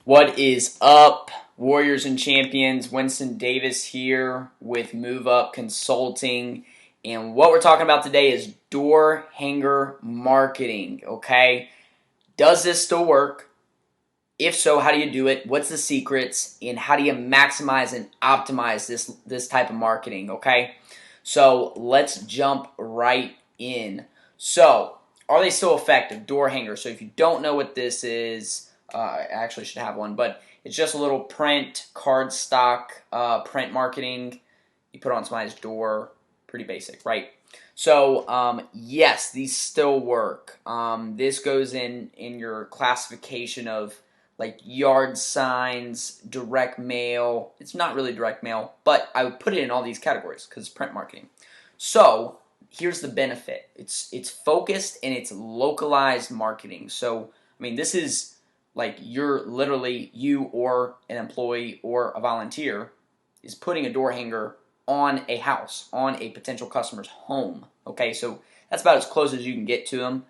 What is up, Warriors and Champions? Winston Davis here with Move Up Consulting. And what we're talking about today is door hanger marketing, okay? Does this still work? If so, how do you do it? What's the secrets? And how do you maximize and optimize this type of marketing, okay? So let's jump right in. So, are they still effective? Door hangers. So if you don't know what this is, I actually should have one, but it's just a little print, cardstock, print marketing. You put it on somebody's door. Pretty basic, right? So yes, these still work. This goes in your classification of like yard signs, direct mail. It's not really direct mail, but I would put it in all these categories because it's print marketing. So here's the benefit. It's focused and it's localized marketing. So I mean, this is like you're literally you or an employee or a volunteer is putting a door hanger on a house, on a potential customer's home. Okay, so that's about as close as you can get to them.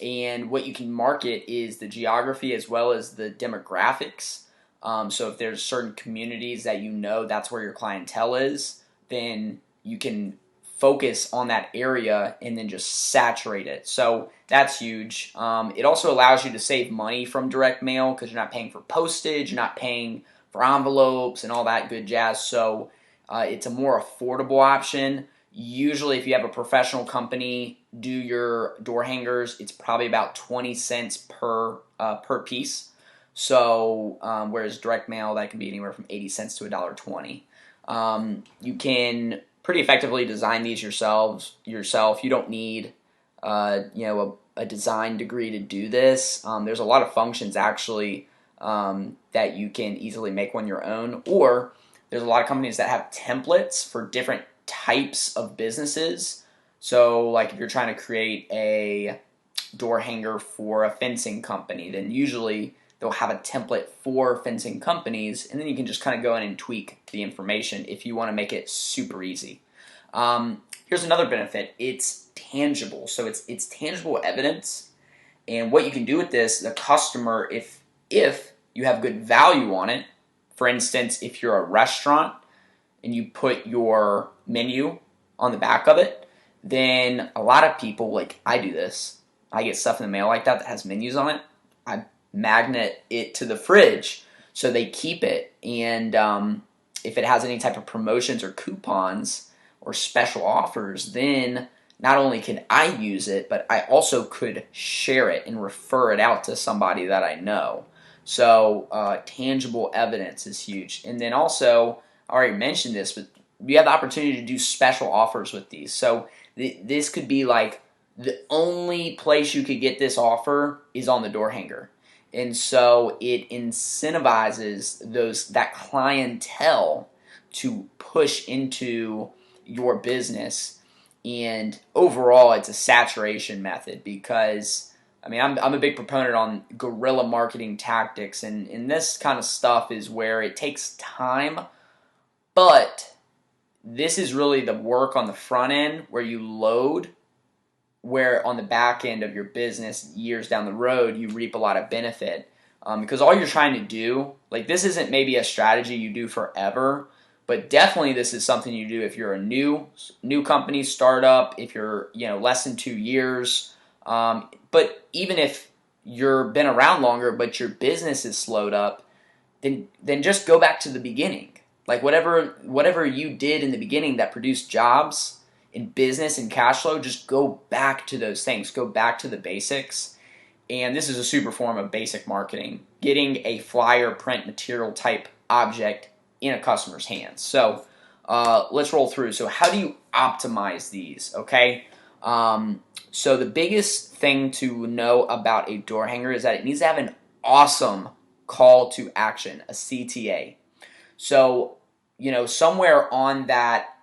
And what you can market is the geography as well as the demographics. So if there's certain communities that you know that's where your clientele is, then you can focus on that area and then just saturate it. So that's huge. It also allows you to save money from direct mail because you're not paying for postage, you're not paying for envelopes and all that good jazz. So it's a more affordable option. Usually, if you have a professional company do your door hangers, it's probably about 20 cents per piece. So whereas direct mail, that can be anywhere from 80 cents to $1.20. You can pretty effectively design these yourself. You don't need a design degree to do this. There's a lot of functions actually that you can easily make one your own, or there's a lot of companies that have templates for different types of businesses. So like if you're trying to create a door hanger for a fencing company, then usually they'll have a template for fencing companies, and then you can just kind of go in and tweak the information if you want to make it super easy. Here's another benefit. It's tangible. So it's tangible evidence. And what you can do with this, the customer, if you have good value on it, for instance, if you're a restaurant and you put your menu on the back of it, then a lot of people, like I do this, I get stuff in the mail like that has menus on it. I magnet it to the fridge so they keep it. And if it has any type of promotions or coupons or special offers, then not only can I use it, but I also could share it and refer it out to somebody that I know. So tangible evidence is huge. And then also, I already mentioned this, but you have the opportunity to do special offers with these. So this could be like the only place you could get this offer is on the door hanger. And so it incentivizes that clientele to push into your business. And overall, it's a saturation method because I mean, I'm a big proponent on guerrilla marketing tactics, and this kind of stuff is where it takes time, but this is really the work on the front end where you load, where on the back end of your business, years down the road, you reap a lot of benefit. Because all you're trying to do, like this isn't maybe a strategy you do forever, but definitely this is something you do if you're a new company startup, if you're less than 2 years. But even if you've been around longer, but your business is slowed up, then just go back to the beginning. Like whatever you did in the beginning that produced jobs in business and cash flow, just go back to those things. Go back to the basics. And this is a super form of basic marketing, getting a flyer print material type object in a customer's hands. So let's roll through. So how do you optimize these? Okay. So the biggest thing to know about a door hanger is that it needs to have an awesome call to action, a CTA. So, somewhere on that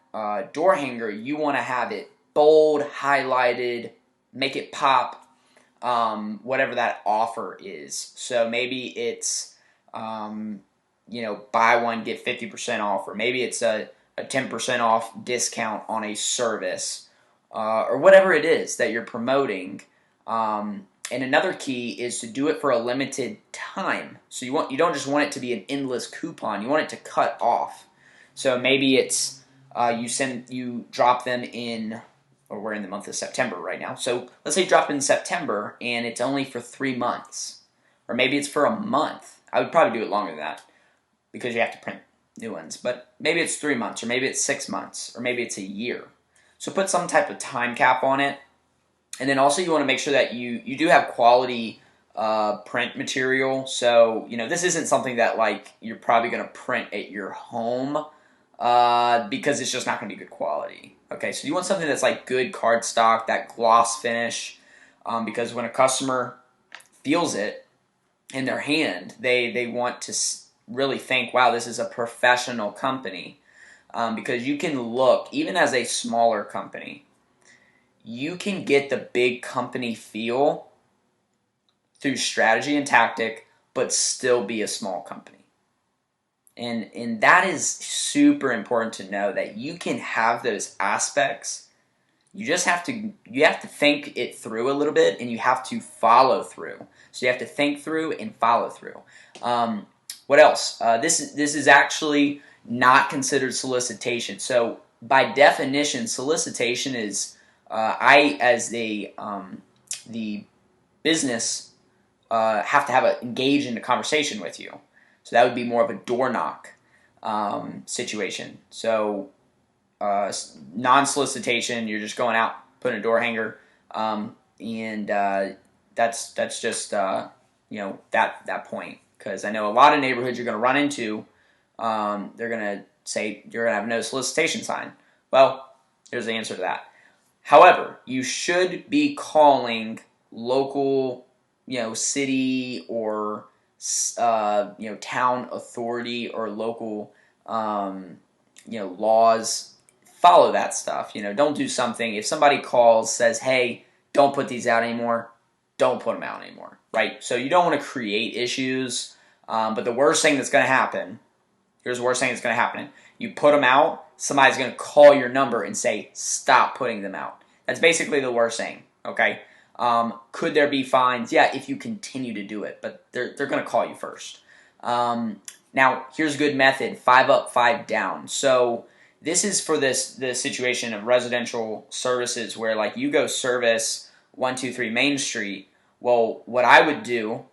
door hanger, you want to have it bold, highlighted, make it pop, whatever that offer is. So maybe it's, buy one, get 50% off, or maybe it's a 10% off discount on a service, or whatever it is that you're promoting. And another key is to do it for a limited time. So you don't just want it to be an endless coupon. You want it to cut off. So maybe it's you drop them in, or we're in the month of September right now. So let's say you drop in September and it's only for 3 months, or maybe it's for a month. I would probably do it longer than that because you have to print new ones. But maybe it's 3 months, or maybe it's 6 months, or maybe it's a year. So put some type of time cap on it. And then also you want to make sure that you do have quality print material. So, this isn't something that like you're probably going to print at your home because it's just not going to be good quality. Okay, so you want something that's like good cardstock, that gloss finish, because when a customer feels it in their hand, they want to really think, wow, this is a professional company. Because you can look, even as a smaller company, you can get the big company feel through strategy and tactic, but still be a small company. And that is super important to know, that you can have those aspects. You have to think it through a little bit, and you have to follow through. So you have to think through and follow through. What else? This is actually not considered solicitation. So by definition, solicitation is I, as the business, have to engage in a conversation with you. So that would be more of a door knock situation. So non-solicitation, you're just going out, putting a door hanger, and that's just that point. Because I know a lot of neighborhoods you're going to run into, they're going to say you're going to have no solicitation sign. Well, here's the answer to that. However, you should be calling local, city or town authority or local, laws. Follow that stuff. Don't do something. If somebody calls, says, "Hey, don't put these out anymore," don't put them out anymore. Right? So you don't want to create issues. But the worst thing that's going to happen. Here's the worst thing that's going to happen. You put them out, somebody's going to call your number and say, stop putting them out. That's basically the worst thing, okay? Could there be fines? Yeah, if you continue to do it, but they're going to call you first. Now, here's a good method, 5 up, 5 down. So this is for the situation of residential services where like you go service 123 Main Street. Well, what I would do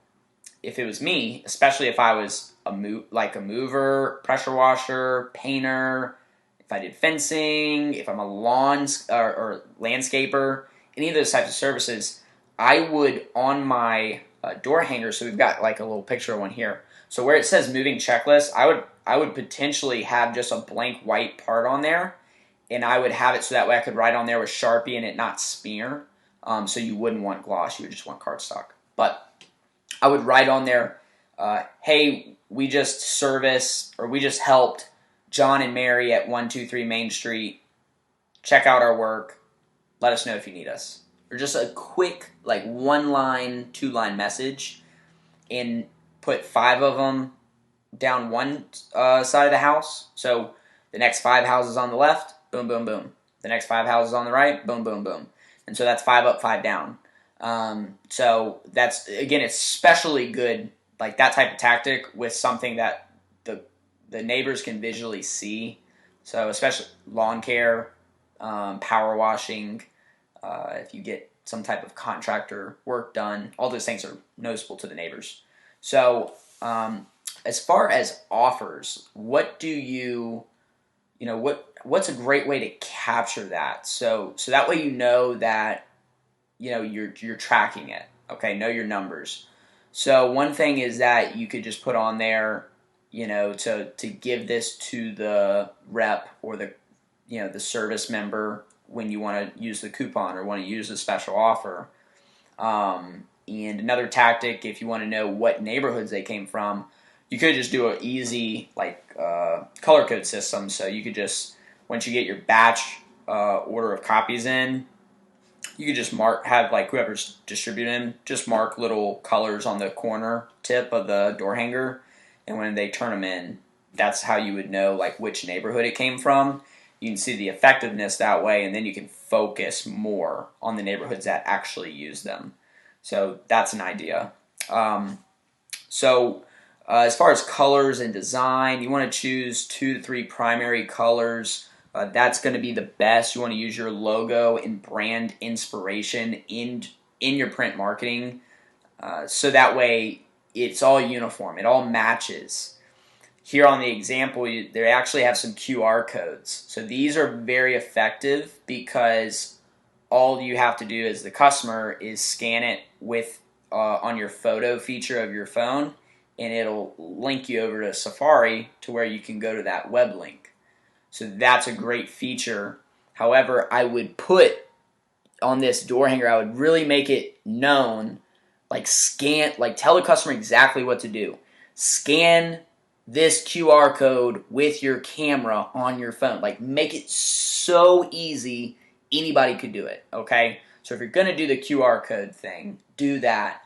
if it was me, especially if I was a mover, pressure washer, painter, if I did fencing, if I'm a lawn or landscaper, any of those types of services, I would on my door hanger. So we've got like a little picture of one here. So where it says moving checklist, I would potentially have just a blank white part on there, and I would have it so that way I could write on there with Sharpie and it not smear. So you wouldn't want gloss, you would just want cardstock. But I would write on there, hey, we just helped John and Mary at 123 Main Street. Check out our work. Let us know if you need us. Or just a quick, like 1-line, 2-line message, and put 5 of them down one side of the house. So the next 5 houses on the left, boom, boom, boom. The next 5 houses on the right, boom, boom, boom. And so that's 5 up, 5 down. So that's, again, it's especially good, like that type of tactic with something that the neighbors can visually see. So especially lawn care, power washing, if you get some type of contractor work done, all those things are noticeable to the neighbors. So as far as offers, what do what's a great way to capture that? So that way that you're tracking it. Okay, know your numbers. So one thing is that you could just put on there, to give this to the rep or the service member when you want to use the coupon or want to use the special offer. And another tactic, if you want to know what neighborhoods they came from, you could just do an easy color code system. So you could just, once you get your batch order of copies in, you could just have whoever's distributing them, just mark little colors on the corner tip of the door hanger. And when they turn them in, that's how you would know which neighborhood it came from. You can see the effectiveness that way, and then you can focus more on the neighborhoods that actually use them. So that's an idea. So as far as colors and design, you want to choose 2 to 3 primary colors. That's going to be the best. You want to use your logo and brand inspiration in your print marketing, so that way it's all uniform. It all matches. Here on the example, they actually have some QR codes. So these are very effective because all you have to do as the customer is scan it with on your photo feature of your phone, and it'll link you over to Safari to where you can go to that web link. So that's a great feature. However, I would put on this door hanger, I would really make it known, like tell the customer exactly what to do. Scan this QR code with your camera on your phone. Like, make it so easy, anybody could do it, okay? So if you're going to do the QR code thing, do that.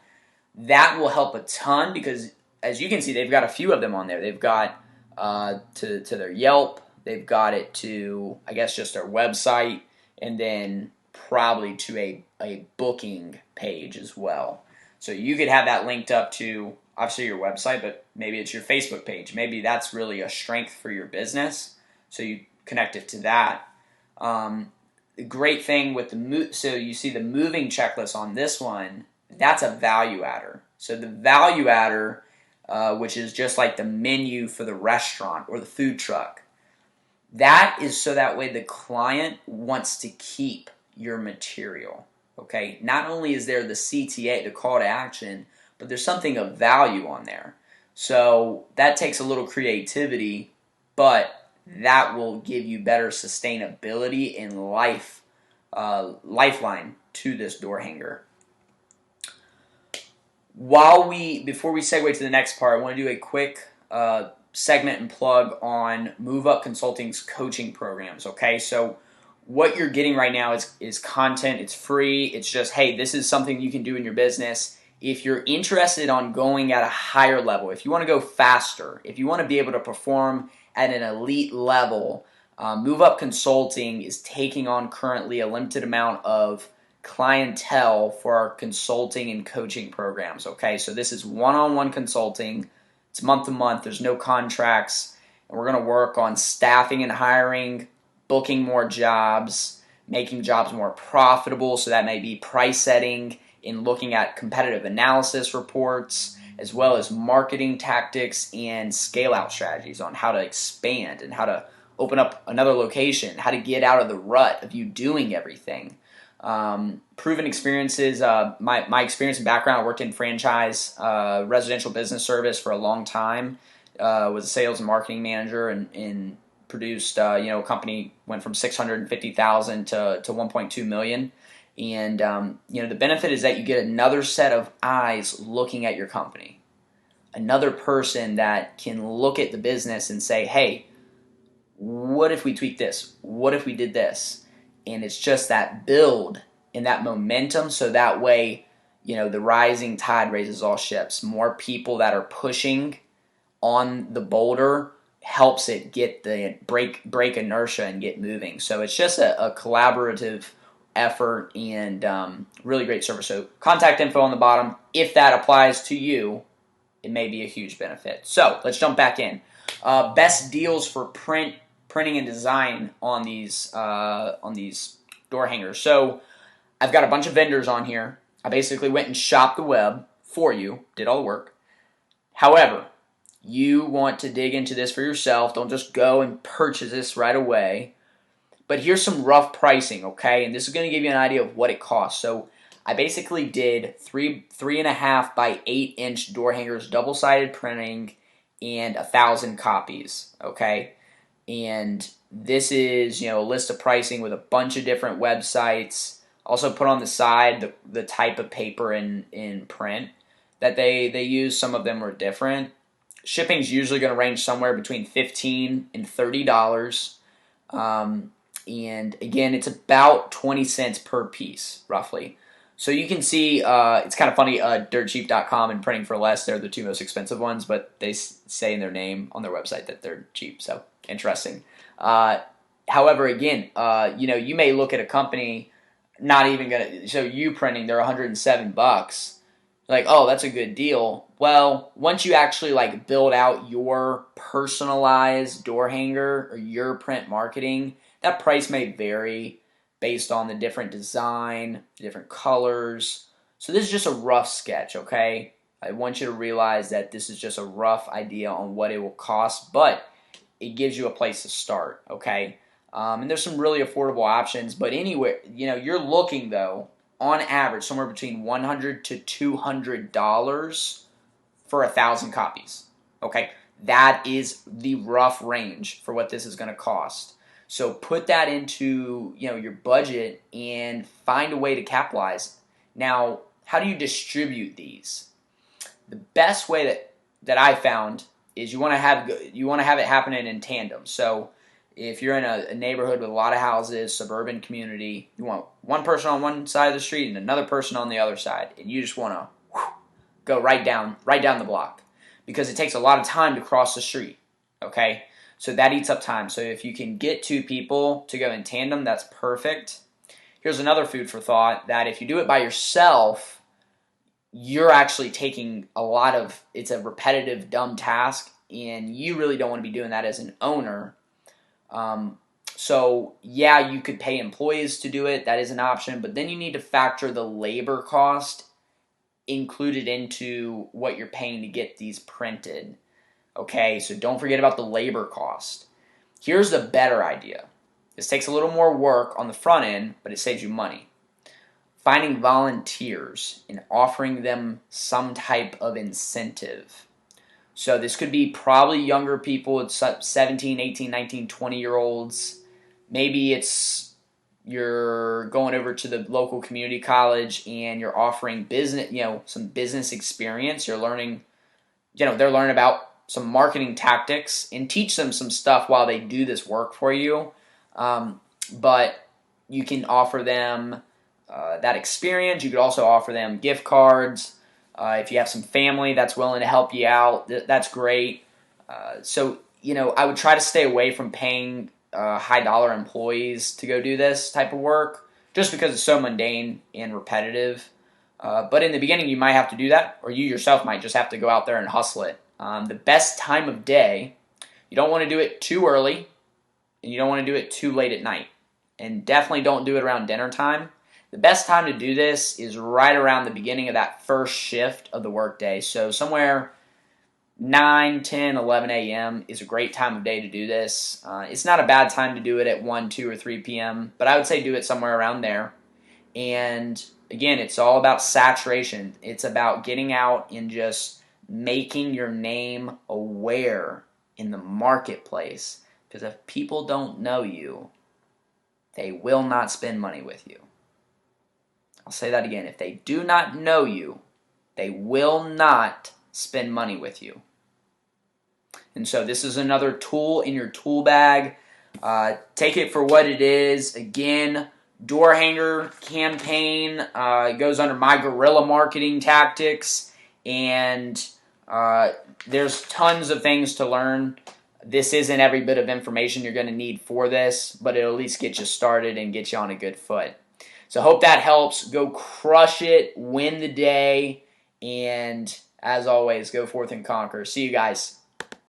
That will help a ton because, as you can see, they've got a few of them on there. They've got to their Yelp. They've got it to, I guess, just their website, and then probably to a booking page as well. So you could have that linked up to, obviously, your website, but maybe it's your Facebook page. Maybe that's really a strength for your business, so you connect it to that. The great thing with so you see the moving checklist on this one, that's a value adder. So the value adder, which is just like the menu for the restaurant or the food truck, that is so that way the client wants to keep your material. Okay, not only is there the CTA, the call to action, but there's something of value on there. So that takes a little creativity, but that will give you better sustainability and lifeline to this door hanger. Before we segue to the next part, I want to do a quick segment and plug on Move Up Consulting's coaching programs. Okay, so what you're getting right now is content. It's free. It's just, hey, this is something you can do in your business. If you're interested on going at a higher level, if you want to go faster, if you want to be able to perform at an elite level, Move Up Consulting is taking on currently a limited amount of clientele for our consulting and coaching programs. Okay, so this is one-on-one consulting. It's month to month. There's no contracts, and we're going to work on staffing and hiring, booking more jobs, making jobs more profitable. So that may be price setting, in looking at competitive analysis reports, as well as marketing tactics and scale out strategies on how to expand and how to open up another location, how to get out of the rut of you doing everything. Proven experiences, my experience and background, I worked in franchise, residential business service for a long time, was a sales and marketing manager, and produced, a company went from 650,000 to 1.2 million. And, the benefit is that you get another set of eyes looking at your company, another person that can look at the business and say, hey, what if we tweak this? What if we did this? And it's just that build and that momentum, so that way, the rising tide raises all ships. More people that are pushing on the boulder helps it get the break inertia and get moving. So it's just a collaborative effort and really great service. So contact info on the bottom. If that applies to you, it may be a huge benefit. So let's jump back in. Best deals for printing and design on these door hangers. So I've got a bunch of vendors on here. I basically went and shopped the web for you, did all the work. However, you want to dig into this for yourself. Don't just go and purchase this right away. But here's some rough pricing, okay? And this is going to give you an idea of what it costs. So I basically did 3.5 by 8 inch door hangers, double-sided printing, and 1,000 copies, okay? And this is, a list of pricing with a bunch of different websites. Also put on the side the type of paper in print that they use. Some of them were different. Shipping's usually going to range somewhere between $15 and $30. And again, it's about 20 cents per piece, roughly. So you can see, it's kind of funny, dirtcheap.com and Printing for Less, they're the two most expensive ones, but they say in their name on their website that they're cheap, so interesting. However, again, you may look at a company not even gonna. So you printing, they're $107. Like, oh, that's a good deal. Well, once you actually like build out your personalized door hanger or your print marketing, that price may vary based on the different design, different colors. So this is just a rough sketch, okay? I want you to realize that this is just a rough idea on what it will cost, but it gives you a place to start, okay? And there's some really affordable options, but anywhere, you're looking though, on average, somewhere between $100 to $200 for 1,000 copies. Okay, that is the rough range for what this is going to cost. So put that into your budget and find a way to capitalize. Now, how do you distribute these? The best way that I found is you want to have it happening in tandem. So if you're in a neighborhood with a lot of houses, suburban community, you want one person on one side of the street and another person on the other side, and you just want to go right down the block because it takes a lot of time to cross the street. Okay, so that eats up time. So if you can get two people to go in tandem, that's perfect. Here's another food for thought: that if you do it by yourself, you're actually taking it's a repetitive, dumb task, and you really don't want to be doing that as an owner. So yeah, you could pay employees to do it. That is an option, but then you need to factor the labor cost included into what you're paying to get these printed. Okay, so don't forget about the labor cost. Here's the better idea. This takes a little more work on the front end, but it saves you money. Finding volunteers and offering them some type of incentive. So this could be probably younger people. It's 17, 18, 19, 20-year-olds. Maybe it's you're going over to the local community college and you're offering business, some business experience. You're learning, they're learning about some marketing tactics and teach them some stuff while they do this work for you. But you can offer them that experience. You could also offer them gift cards. If you have some family that's willing to help you out, that's great. So I would try to stay away from paying high-dollar employees to go do this type of work just because it's so mundane and repetitive. But in the beginning, you might have to do that, or you yourself might just have to go out there and hustle it. The best time of day, you don't want to do it too early, and you don't want to do it too late at night. And definitely don't do it around dinner time. The best time to do this is right around the beginning of that first shift of the workday. So somewhere 9, 10, 11 a.m. is a great time of day to do this. It's not a bad time to do it at 1, 2, or 3 p.m., but I would say do it somewhere around there. And again, it's all about saturation. It's about getting out and just making your name aware in the marketplace. Because if people don't know you, they will not spend money with you. I'll say that again. If they do not know you, they will not spend money with you. And so this is another tool in your tool bag. Take it for what it is. Again, door hanger campaign. It goes under my guerrilla marketing tactics. And there's tons of things to learn. This isn't every bit of information you're going to need for this, but it'll at least get you started and get you on a good foot. So hope that helps. Go crush it, win the day, and as always, go forth and conquer. See you guys.